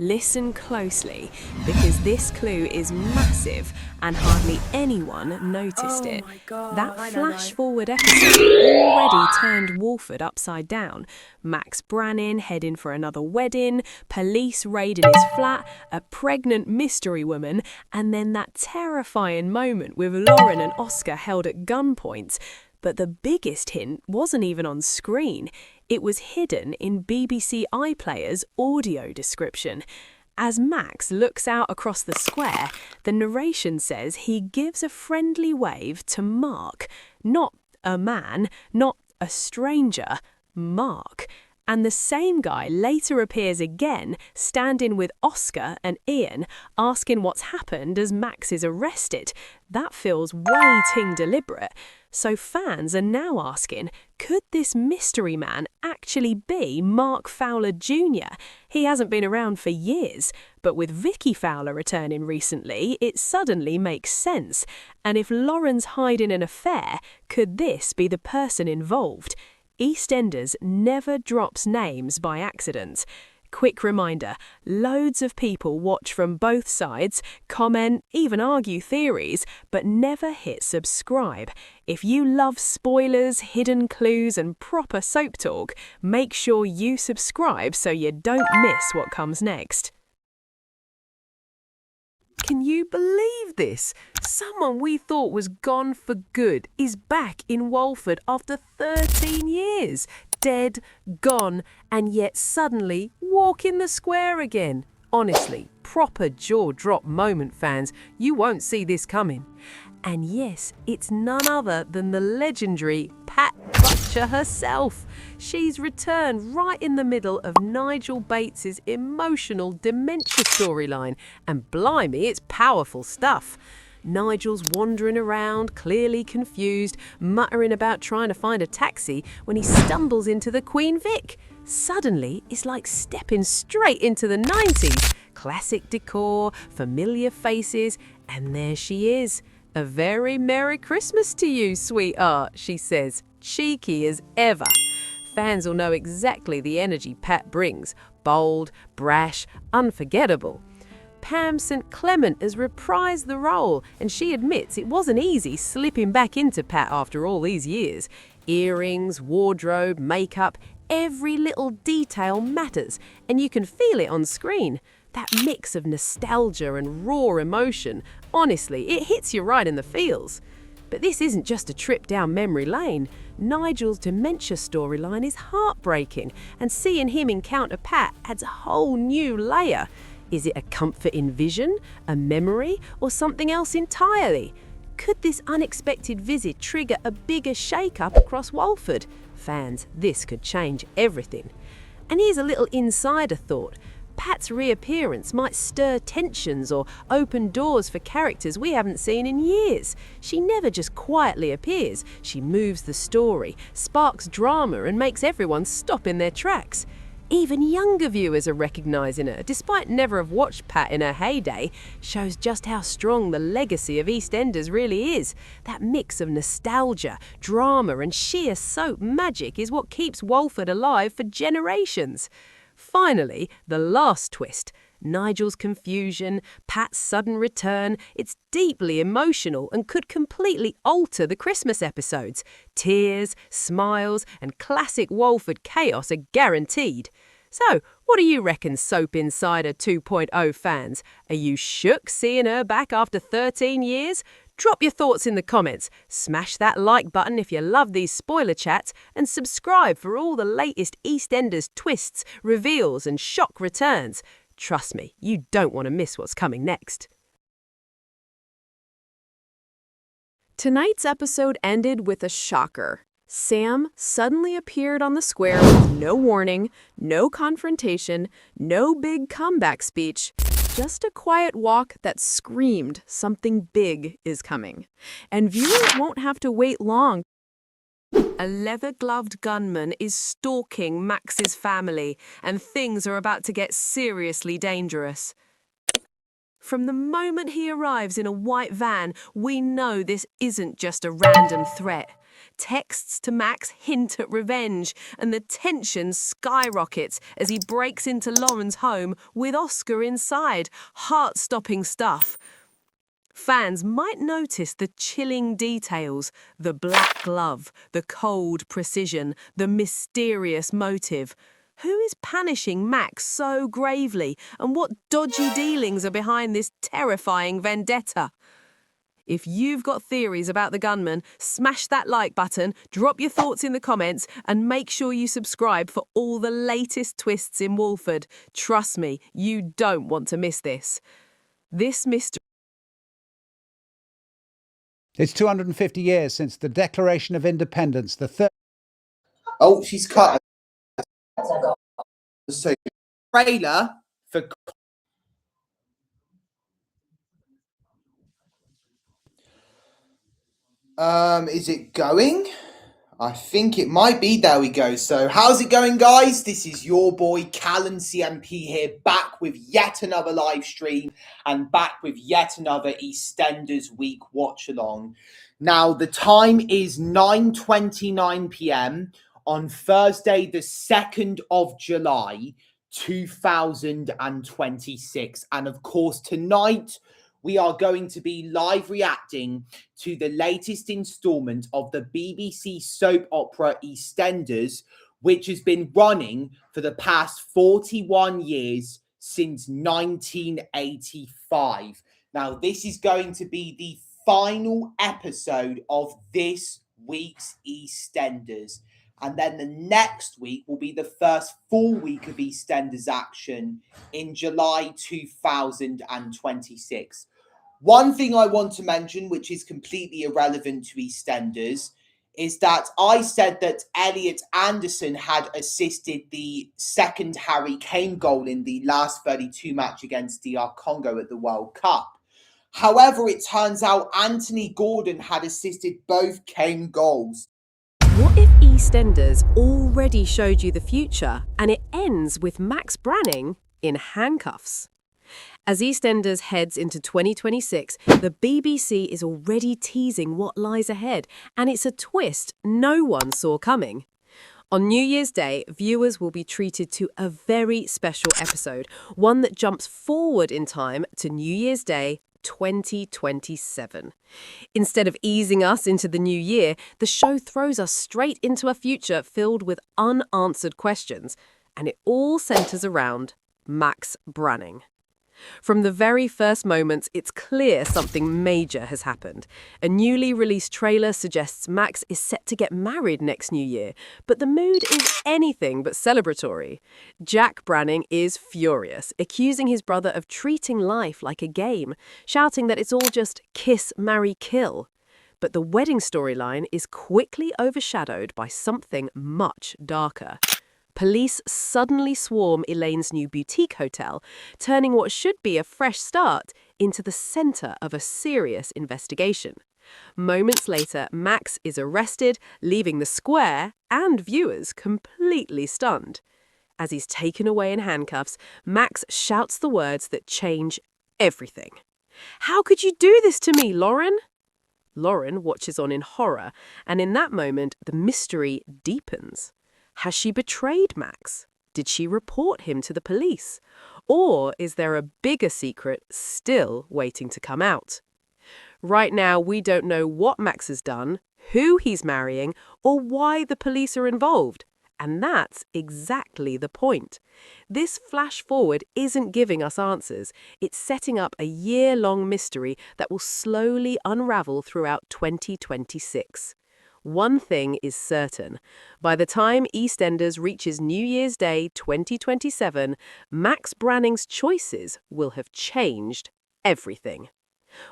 Listen closely, because this clue is massive and hardly anyone noticed it. That flash-forward episode already turned Wolford upside down. Max Branning heading for another wedding, police raiding his flat, a pregnant mystery woman, and then that terrifying moment with Lauren and Oscar held at gunpoint. But the biggest hint wasn't even on screen. It was hidden in BBC iPlayer's audio description. As Max looks out across the square, the narration says he gives a friendly wave to Mark. Not a man, not a stranger, Mark. And the same guy later appears again, standing with Oscar and Ian, asking what's happened as Max is arrested. That feels way too deliberate. So fans are now asking, could this mystery man actually be Mark Fowler Jr.? He hasn't been around for years, but with Vicky Fowler returning recently, it suddenly makes sense. And if Lauren's hiding an affair, could this be the person involved? EastEnders never drops names by accident. Quick reminder, loads of people watch from both sides, comment, even argue theories, but never hit subscribe. If you love spoilers, hidden clues and proper soap talk, make sure you subscribe so you don't miss what comes next. Can you believe this? Someone we thought was gone for good is back in Walford after 13 years. Dead, gone, and yet suddenly walking the square again. Honestly, proper jaw-drop moment, fans. You won't see this coming. And yes, it's none other than the legendary Pat Butcher. Thatcher herself. She's returned right in the middle of Nigel Bates's emotional dementia storyline, and blimey, it's powerful stuff. Nigel's wandering around, clearly confused, muttering about trying to find a taxi when he stumbles into the Queen Vic. Suddenly, it's like stepping straight into the 90s. Classic decor, familiar faces, and there she is. "A very Merry Christmas to you, sweetheart," she says, cheeky as ever. Fans will know exactly the energy Pat brings. Bold, brash, unforgettable. Pam St. Clement has reprised the role, and she admits it wasn't easy slipping back into Pat after all these years. Earrings, wardrobe, makeup, every little detail matters, and you can feel it on screen. That mix of nostalgia and raw emotion, honestly, it hits you right in the feels. But this isn't just a trip down memory lane. Nigel's dementia storyline is heartbreaking, and seeing him encounter Pat adds a whole new layer. Is it a comforting vision, a memory, or something else entirely? Could this unexpected visit trigger a bigger shake-up across Walford? Fans, this could change everything. And here's a little insider thought. Pat's reappearance might stir tensions or open doors for characters we haven't seen in years. She never just quietly appears. She moves the story, sparks drama, and makes everyone stop in their tracks. Even younger viewers are recognising her, despite never have watched Pat in her heyday. Shows just how strong the legacy of EastEnders really is. That mix of nostalgia, drama and sheer soap magic is what keeps Walford alive for generations. Finally, the last twist. Nigel's confusion, Pat's sudden return, it's deeply emotional and could completely alter the Christmas episodes. Tears, smiles, and classic Walford chaos are guaranteed. So, what do you reckon, Soap Insider 2.0 fans? Are you shook seeing her back after 13 years? Drop your thoughts in the comments, smash that like button if you love these spoiler chats, and subscribe for all the latest EastEnders twists, reveals, and shock returns. Trust me, you don't want to miss what's coming next. Tonight's episode ended with a shocker. Sam suddenly appeared on the square with no warning, no confrontation, no big comeback speech, just a quiet walk that screamed something big is coming. And viewers won't have to wait long. A leather-gloved gunman is stalking Max's family, and things are about to get seriously dangerous. From the moment he arrives in a white van, we know this isn't just a random threat. Texts to Max hint at revenge, and the tension skyrockets as he breaks into Lauren's home with Oscar inside. Heart-stopping stuff. Fans might notice the chilling details, the black glove, the cold precision, the mysterious motive. Who is punishing Max so gravely, and what dodgy dealings are behind this terrifying vendetta? If you've got theories about the gunman, smash that like button, drop your thoughts in the comments, and make sure you subscribe for all the latest twists in Walford. Trust me, you don't want to miss this. This mystery... It's 250 years since the Declaration of Independence, the third... Oh, she's cut. So, trailer for... Is it going? I think it might be. There we go. So, how's it going, guys? This is your boy, Callan CMP here, back with yet another live stream and back with yet another EastEnders Week watch-along. Now, the time is 9:29 p.m. on Thursday, the 2nd of July, 2026. And, of course, tonight... we are going to be live reacting to the latest installment of the BBC soap opera EastEnders, which has been running for the past 41 years since 1985. Now, this is going to be the final episode of this week's EastEnders. And then the next week will be the first full week of EastEnders action in July 2026. One thing I want to mention, which is completely irrelevant to EastEnders, is that I said that Elliot Anderson had assisted the second Harry Kane goal in the last 32 match against DR Congo at the World Cup. However, it turns out Anthony Gordon had assisted both Kane goals. What if EastEnders already showed you the future and it ends with Max Branning in handcuffs? As EastEnders heads into 2026, the BBC is already teasing what lies ahead, and it's a twist no one saw coming. On New Year's Day, viewers will be treated to a very special episode, one that jumps forward in time to New Year's Day 2027. Instead of easing us into the new year, the show throws us straight into a future filled with unanswered questions, and it all centres around Max Branning. From the very first moments, it's clear something major has happened. A newly released trailer suggests Max is set to get married next New Year, but the mood is anything but celebratory. Jack Branning is furious, accusing his brother of treating life like a game, shouting that it's all just kiss, marry, kill. But the wedding storyline is quickly overshadowed by something much darker. Police suddenly swarm Elaine's new boutique hotel, turning what should be a fresh start into the center of a serious investigation. Moments later, Max is arrested, leaving the square and viewers completely stunned. As he's taken away in handcuffs, Max shouts the words that change everything. "How could you do this to me, Lauren?" Lauren watches on in horror, and in that moment, the mystery deepens. Has she betrayed Max? Did she report him to the police? Or is there a bigger secret still waiting to come out? Right now, we don't know what Max has done, who he's marrying, or why the police are involved. And that's exactly the point. This flash forward isn't giving us answers. It's setting up a year-long mystery that will slowly unravel throughout 2026. One thing is certain. By the time EastEnders reaches New Year's Day 2027, Max Branning's choices will have changed everything.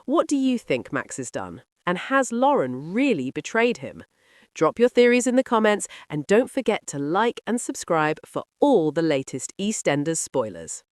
What do you think Max has done? And has Lauren really betrayed him? Drop your theories in the comments and don't forget to like and subscribe for all the latest EastEnders spoilers.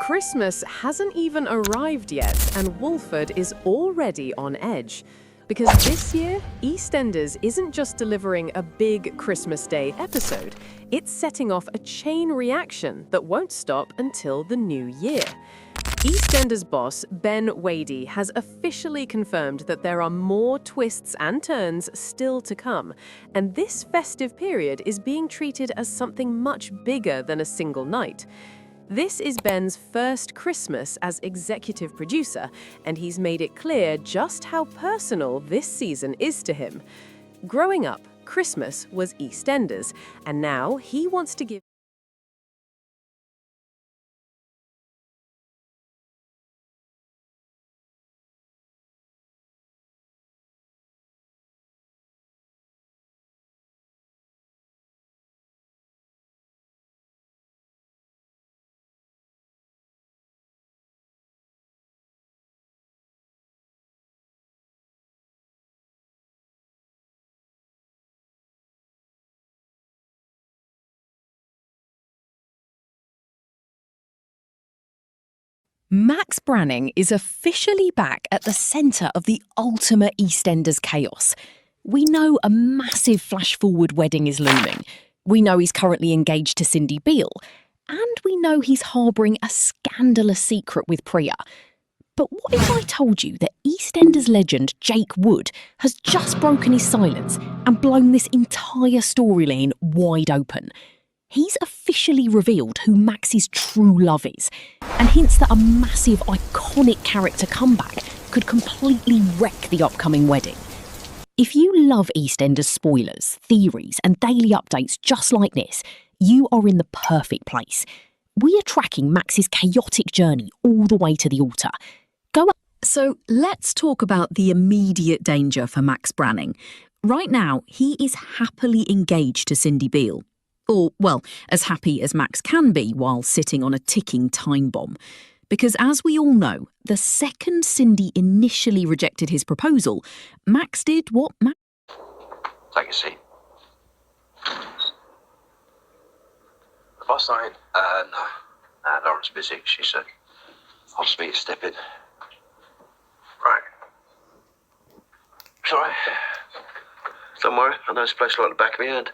Christmas hasn't even arrived yet, and Wolford is already on edge. Because this year, EastEnders isn't just delivering a big Christmas Day episode, it's setting off a chain reaction that won't stop until the new year. EastEnders boss Ben Wadey has officially confirmed that there are more twists and turns still to come, and this festive period is being treated as something much bigger than a single night. This is Ben's first Christmas as executive producer, and he's made it clear just how personal this season is to him. Growing up, Christmas was EastEnders, and now he wants to give Max Branning is officially back at the centre of the ultimate EastEnders chaos. We know a massive flash-forward wedding is looming. We know he's currently engaged to Cindy Beale. And we know he's harbouring a scandalous secret with Priya. But what if I told you that EastEnders legend Jake Wood has just broken his silence and blown this entire storyline wide open? He's officially revealed who Max's true love is and hints that a massive, iconic character comeback could completely wreck the upcoming wedding. If you love EastEnders spoilers, theories and daily updates just like this, you are in the perfect place. We are tracking Max's chaotic journey all the way to the altar. So let's talk about the immediate danger for Max Branning. Right now, he is happily engaged to Cindy Beale. Or, well, as happy as Max can be while sitting on a ticking time bomb. Because as we all know, the second Cindy initially rejected his proposal, Max did what Max... Take a seat. The boss sign? No. Lauren's busy. She said, I'll just be stepping. Right. It's alright. Don't worry, I know this place like the back of my hand.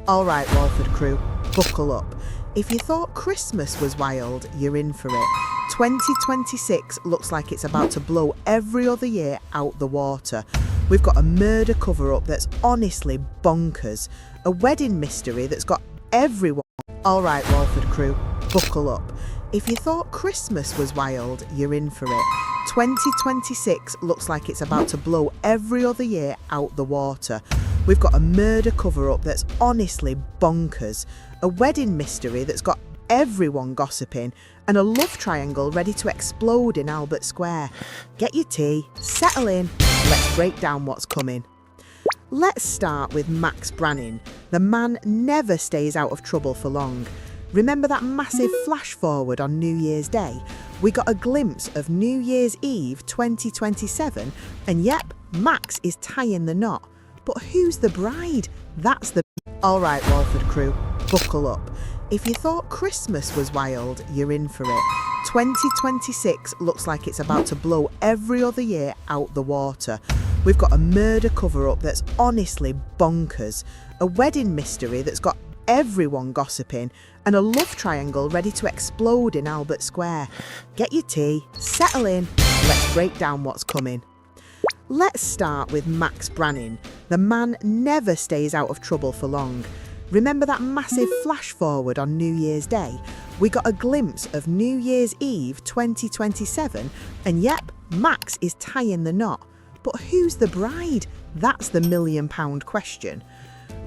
All right, Walford crew, buckle up. If you thought Christmas was wild, you're in for it. 2026 looks like it's about to blow every other year out the water. We've got a murder cover-up that's honestly bonkers. A wedding mystery that's got everyone... All right, Walford crew, buckle up. If you thought Christmas was wild, you're in for it. 2026 looks like it's about to blow every other year out the water. We've got a murder cover-up that's honestly bonkers. A wedding mystery that's got everyone gossiping, and a love triangle ready to explode in Albert Square. Get your tea, settle in, let's break down what's coming. Let's start with Max Branning. The man never stays out of trouble for long. Remember that massive flash forward on New Year's Day? We got a glimpse of New Year's Eve 2027, and yep, Max is tying the knot. But who's the bride? That's the... All right, Walford crew, buckle up. If you thought Christmas was wild, you're in for it. 2026 looks like it's about to blow every other year out the water. We've got a murder cover-up that's honestly bonkers. A wedding mystery that's got everyone gossiping, and a love triangle ready to explode in Albert Square. Get your tea, settle in, let's break down what's coming. Let's start with Max Branning. The man never stays out of trouble for long. Remember that massive flash forward on New Year's Day? We got a glimpse of New Year's Eve 2027, and yep, Max is tying the knot. But who's the bride? That's the £1 million question.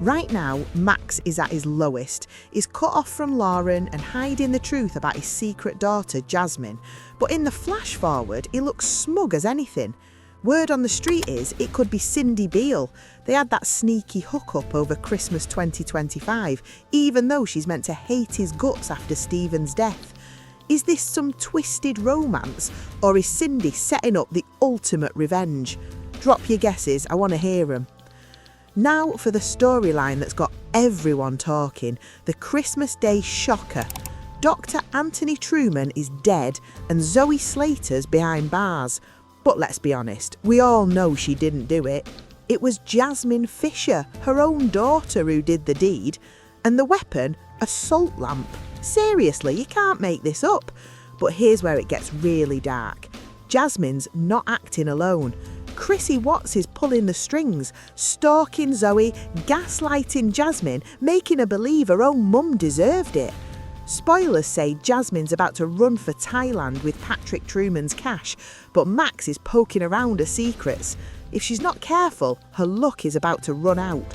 Right now, Max is at his lowest. He's cut off from Lauren and hiding the truth about his secret daughter, Jasmine. But in the flash forward, he looks smug as anything. Word on the street is it could be Cindy Beale. They had that sneaky hookup over Christmas 2025, even though she's meant to hate his guts after Stephen's death. Is this some twisted romance, or is Cindy setting up the ultimate revenge? Drop your guesses, I want to hear them. Now for the storyline that's got everyone talking, the Christmas Day shocker. Dr. Anthony Truman is dead and Zoe Slater's behind bars. But let's be honest, we all know she didn't do it. It was Jasmine Fisher, her own daughter, who did the deed. And the weapon, a salt lamp. Seriously, you can't make this up. But here's where it gets really dark. Jasmine's not acting alone. Chrissy Watts is pulling the strings, stalking Zoe, gaslighting Jasmine, making her believe her own mum deserved it. Spoilers say Jasmine's about to run for Thailand with Patrick Truman's cash, but Max is poking around her secrets. If she's not careful, her luck is about to run out.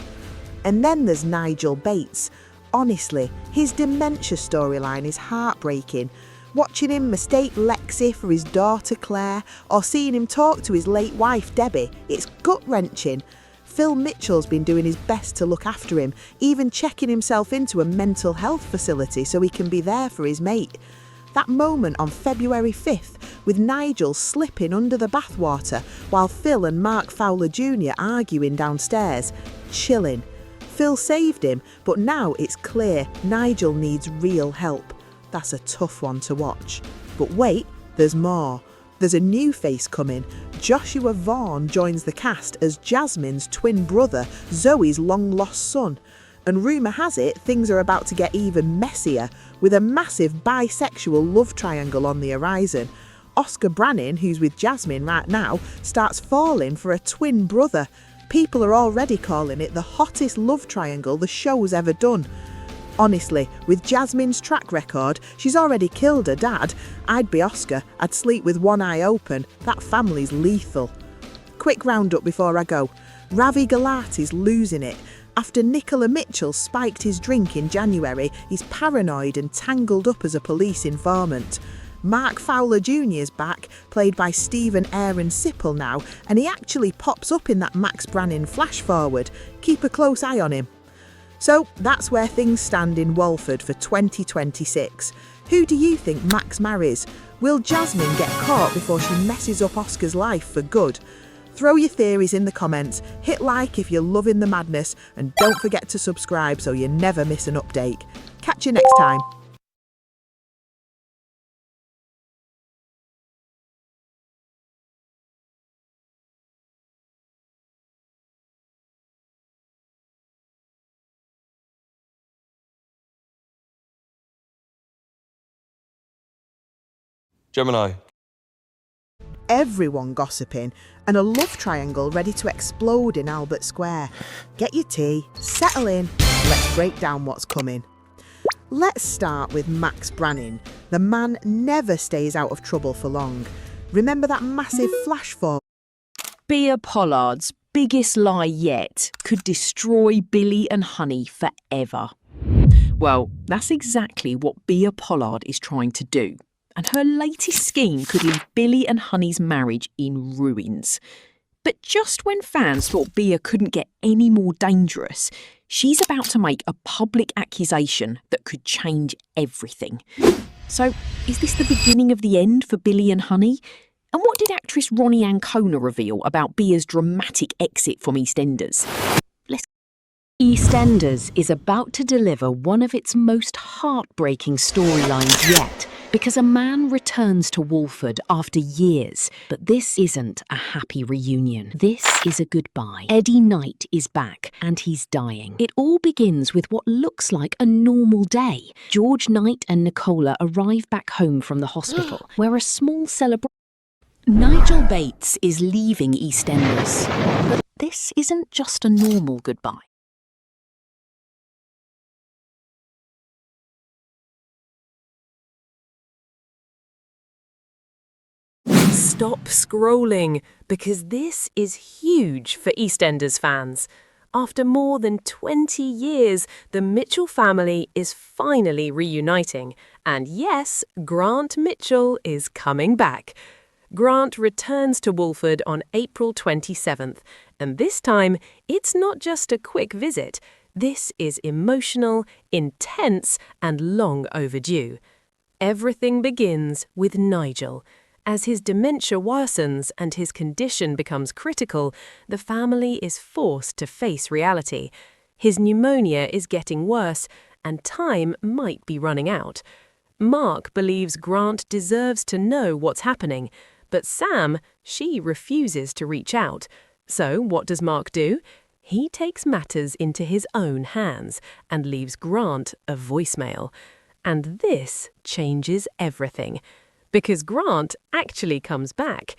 And then there's Nigel Bates. Honestly, his dementia storyline is heartbreaking. Watching him mistake Lexi for his daughter Claire, or seeing him talk to his late wife Debbie, it's gut-wrenching. Phil Mitchell's been doing his best to look after him, even checking himself into a mental health facility so he can be there for his mate. That moment on February 5th with Nigel slipping under the bathwater while Phil and Mark Fowler Jr. arguing downstairs. Chilling. Phil saved him, but now it's clear Nigel needs real help. That's a tough one to watch. But wait, there's more. There's a new face coming. Joshua Vaughan joins the cast as Jasmine's twin brother, Zoe's long-lost son. And rumour has it things are about to get even messier, with a massive bisexual love triangle on the horizon. Oscar Brannin, who's with Jasmine right now, starts falling for a twin brother. People are already calling it the hottest love triangle the show's ever done. Honestly, with Jasmine's track record, she's already killed her dad. I'd be Oscar, I'd sleep with one eye open. That family's lethal. Quick roundup before I go. Ravi Gulati's losing it. After Nicola Mitchell spiked his drink in January, he's paranoid and tangled up as a police informant. Mark Fowler Jr.'s back, played by Stephen Aaron Sipple now, and he actually pops up in that Max Brannin flash forward. Keep a close eye on him. So that's where things stand in Walford for 2026. Who do you think Max marries? Will Jasmine get caught before she messes up Oscar's life for good? Throw your theories in the comments, hit like if you're loving the madness, and don't forget to subscribe so you never miss an update. Catch you next time. Gemini. Everyone gossiping, and a love triangle ready to explode in Albert Square. Get your tea, settle in, let's break down what's coming. Let's start with Max Brannin. The man never stays out of trouble for long. Remember that massive flash forward? Bea Pollard's biggest lie yet could destroy Billy and Honey forever. Well, that's exactly what Bea Pollard is trying to do. And her latest scheme could leave Billy and Honey's marriage in ruins. But just when fans thought Bea couldn't get any more dangerous, she's about to make a public accusation that could change everything. So, is this the beginning of the end for Billy and Honey? And what did actress Ronnie Ancona reveal about Bea's dramatic exit from EastEnders? EastEnders is about to deliver one of its most heartbreaking storylines yet, because a man returns to Walford after years. But this isn't a happy reunion. This is a goodbye. Eddie Knight is back, and he's dying. It all begins with what looks like a normal day. George Knight and Nicola arrive back home from the hospital, where a small celebration. Nigel Bates is leaving EastEnders. But this isn't just a normal goodbye. Stop scrolling, because this is huge for EastEnders fans. After more than 20 years, the Mitchell family is finally reuniting. And yes, Grant Mitchell is coming back. Grant returns to Walford on April 27th, and this time it's not just a quick visit. This is emotional, intense, and long overdue. Everything begins with Nigel. As his dementia worsens and his condition becomes critical, the family is forced to face reality. His pneumonia is getting worse, and time might be running out. Mark believes Grant deserves to know what's happening, but Sam, she refuses to reach out. So what does Mark do? He takes matters into his own hands and leaves Grant a voicemail. And this changes everything. Because Grant actually comes back.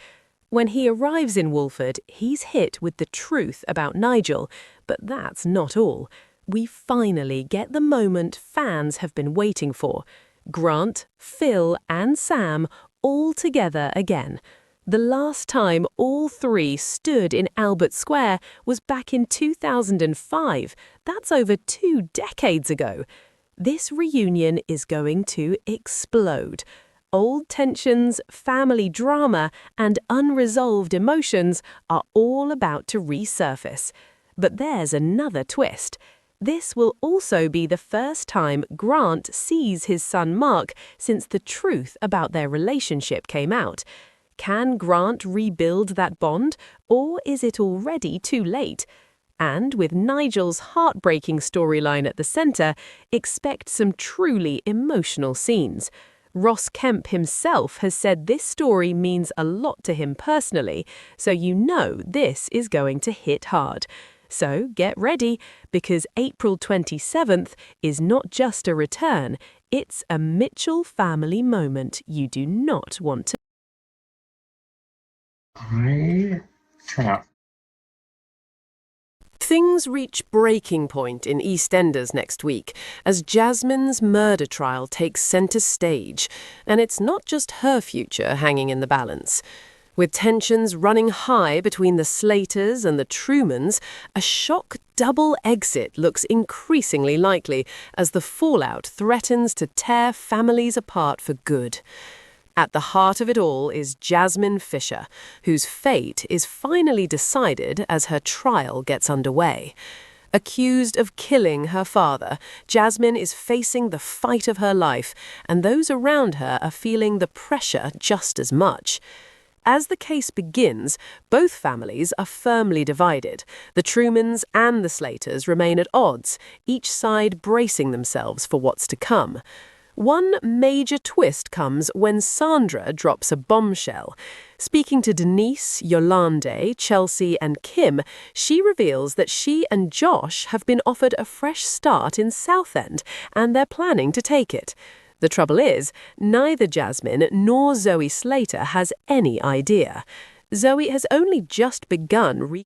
When he arrives in Walford, he's hit with the truth about Nigel, but that's not all. We finally get the moment fans have been waiting for. Grant, Phil, and Sam all together again. The last time all three stood in Albert Square was back in 2005. That's over 2 decades ago. This reunion is going to explode. Old tensions, family drama, and unresolved emotions are all about to resurface. But there's another twist. This will also be the first time Grant sees his son Mark since the truth about their relationship came out. Can Grant rebuild that bond, or is it already too late? And with Nigel's heartbreaking storyline at the centre, expect some truly emotional scenes. Ross Kemp himself has said this story means a lot to him personally, so you know this is going to hit hard. So get ready, because April 27th is not just a return, it's a Mitchell family moment you do not want to. Things reach breaking point in EastEnders next week as Jasmine's murder trial takes centre stage, and it's not just her future hanging in the balance. With tensions running high between the Slaters and the Trumans, a shock double exit looks increasingly likely as the fallout threatens to tear families apart for good. At the heart of it all is Jasmine Fisher, whose fate is finally decided as her trial gets underway. Accused of killing her father, Jasmine is facing the fight of her life, and those around her are feeling the pressure just as much. As the case begins, both families are firmly divided. The Trumans and the Slaters remain at odds, each side bracing themselves for what's to come. One major twist comes when Sandra drops a bombshell. Speaking to Denise, Yolande, Chelsea and Kim, she reveals that she and Josh have been offered a fresh start in Southend and they're planning to take it. The trouble is, neither Jasmine nor Zoe Slater has any idea. Zoe has only just begun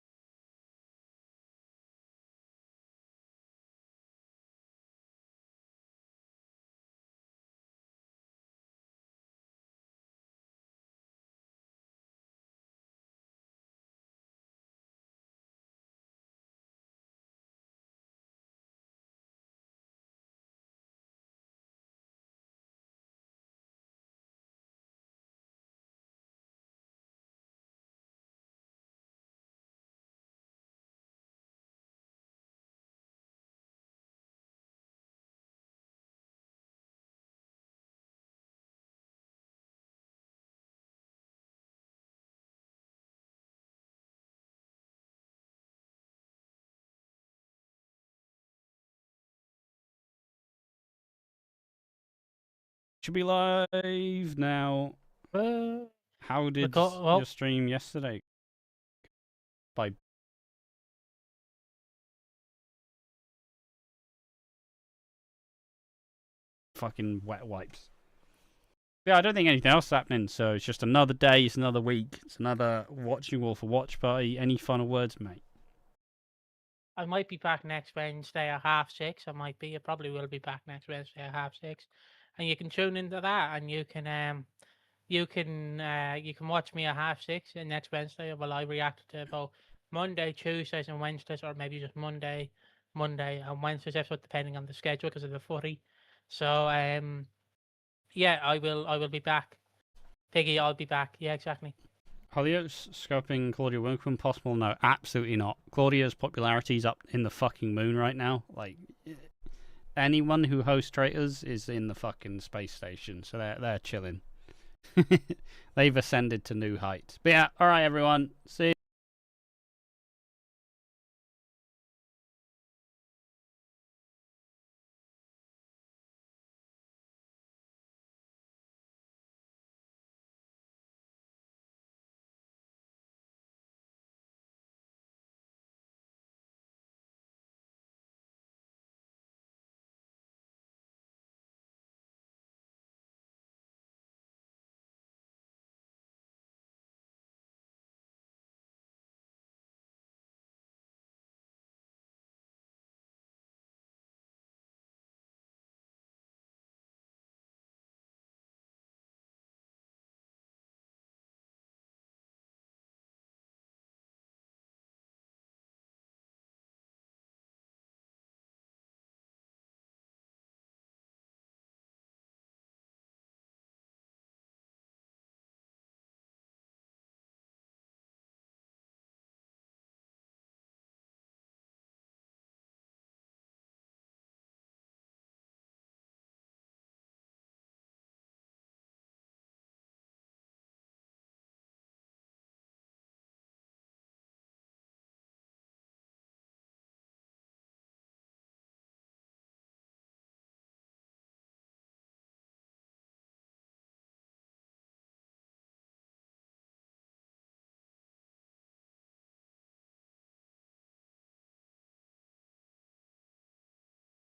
Should be live now. How did your stream yesterday? By fucking wet wipes. Yeah, I don't think anything else is happening, so it's just another day, it's another week, it's another watching Wolf for Watch Party. Any final words, mate? I might be back next Wednesday at 6:30. I probably will be back next Wednesday at 6:30. And you can tune into that, and you can watch me at 6:30 and next Wednesday. Well, I react to both Monday, Tuesdays, and Wednesdays, or maybe just Monday, and Wednesdays, episode, depending on the schedule because of the footy. So yeah, I will be back. Piggy, I'll be back. Yeah, exactly. Hollyoaks scoping Claudia Winkman possible? No, absolutely not. Claudia's popularity's up in the fucking moon right now. Like, anyone who hosts Traitors is in the fucking space station, so they're chilling. They've ascended to new heights. But yeah, alright everyone. See you.